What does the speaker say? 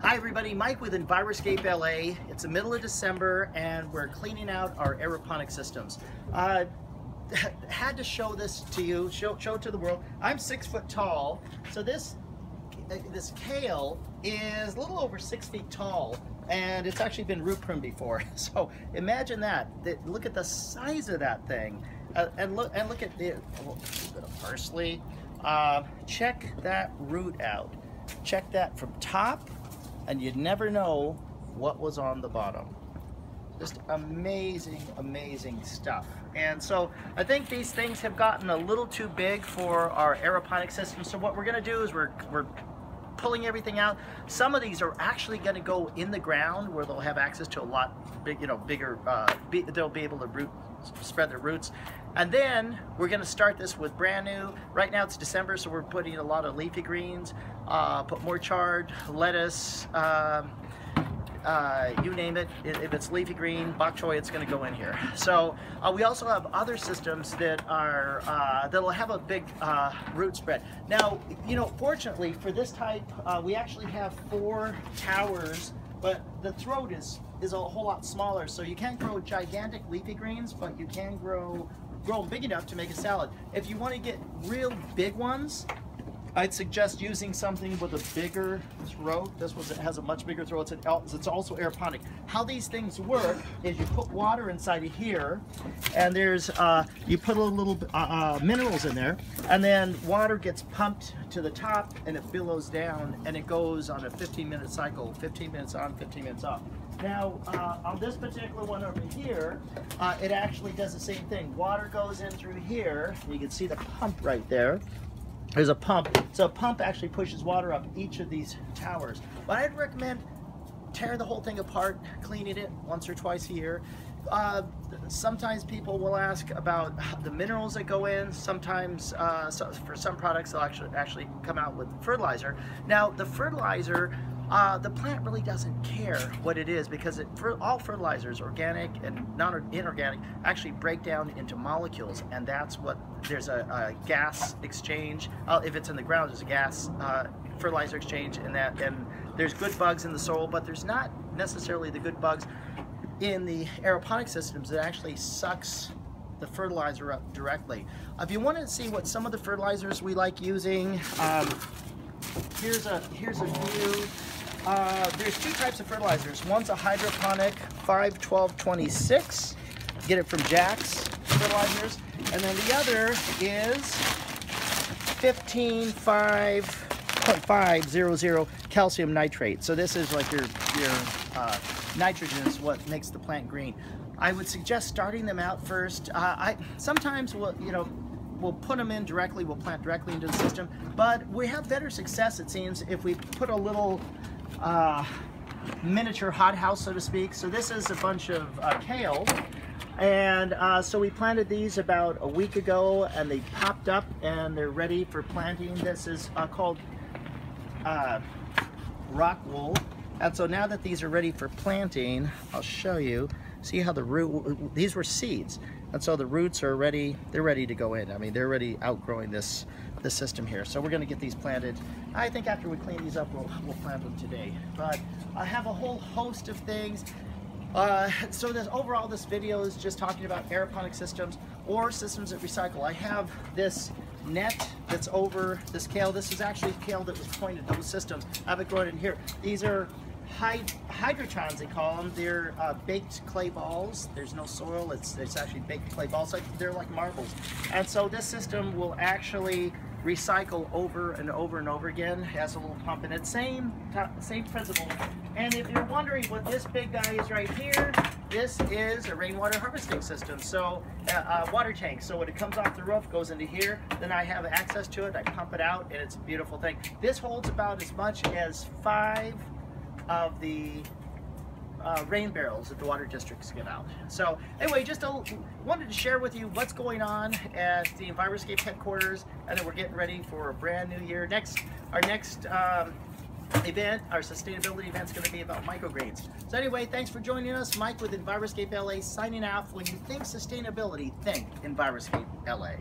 Hi everybody, Mike with Enviroscape LA. It's the middle of December and we're cleaning out our aeroponic systems. Had to show this to you, show it to the world. I'm 6 foot tall, so this kale is a little over 6 feet tall, and it's actually been root pruned before. So imagine that. Look at the size of that thing, and look at the a little bit of parsley. Check that root out. Check that from top, and you'd never know what was on the bottom. Just amazing, amazing stuff. And so I think these things have gotten a little too big for our aeroponic system. So what we're going to do is we're pulling everything out. Some of these are actually going to go in the ground where they'll have access to a lot bigger. They'll be able to spread their roots. And then we're going to start this with brand new. Right now it's December, so we're putting a lot of leafy greens, put more chard, lettuce, you name it. If it's leafy green, bok choy, it's going to go in here. So we also have other systems that are that'll have a big root spread. Now, fortunately for this type, we actually have 4 towers, but the throat is a whole lot smaller. So you can't grow gigantic leafy greens, but you can grow them big enough to make a salad. If you want to get real big ones, I'd suggest using something with a bigger throat. This one has a much bigger throat. It's also aeroponic. How these things work is you put water inside of here, and there's you put a little minerals in there, and then water gets pumped to the top, and it billows down, and it goes on a 15-minute cycle, 15 minutes on, 15 minutes off. Now, on this particular one over here, it actually does the same thing. Water goes in through here. You can see the pump right there. There's a pump. So a pump actually pushes water up each of these towers. But I'd recommend tearing the whole thing apart, cleaning it once or twice a year. Sometimes people will ask about the minerals that go in. Sometimes for some products they'll actually come out with fertilizer. Now the fertilizer, the plant really doesn't care what it is, because all fertilizers, organic and inorganic, actually break down into molecules, and that's what there's a gas exchange. If it's in the ground, there's a gas fertilizer exchange, and there's good bugs in the soil, but there's not necessarily the good bugs in the aeroponic systems that actually sucks the fertilizer up directly. If you want to see what some of the fertilizers we like using, here's a few. There's 2 types of fertilizers. One's a hydroponic 5-12-26. Get it from Jack's Fertilizers. And then the other is 15-5.500 calcium nitrate. So this is like your nitrogen is what makes the plant green. I would suggest starting them out first. Sometimes we'll put them in directly, we'll plant directly into the system, but we have better success, it seems, if we put a little miniature hothouse, so to speak. So this is a bunch of kale, and so we planted these about a week ago, and they popped up and they're ready for planting. This is called rock wool. And so now that these are ready for planting, I'll show you. See how the root, these were seeds, and so the roots are ready, they're ready to go in. I mean, they're already outgrowing this system here. So we're gonna get these planted. I think after we clean these up, we'll plant them today. But I have a whole host of things. So overall, this video is just talking about aeroponic systems or systems that recycle. I have this net that's over this kale. This is actually kale that was pointed to those systems. I have it growing in here. These are hydrotrons, they call them. They're baked clay balls. There's no soil. It's actually baked clay balls. They're like marbles. And so this system will actually recycle over and over and over again. It has a little pump in it. Same principle. And if you're wondering what this big guy is right here, this is a rainwater harvesting system. So a water tank. So when it comes off the roof, goes into here, then I have access to it. I pump it out, and it's a beautiful thing. This holds about as much as 5 of the rain barrels that the water districts give out. So anyway, just wanted to share with you what's going on at the Enviroscape headquarters, and then we're getting ready for a brand new year. Our next event, our sustainability event, is going to be about microgreens. So anyway, thanks for joining us. Mike with Enviroscape LA signing off. When you think sustainability, think Enviroscape LA.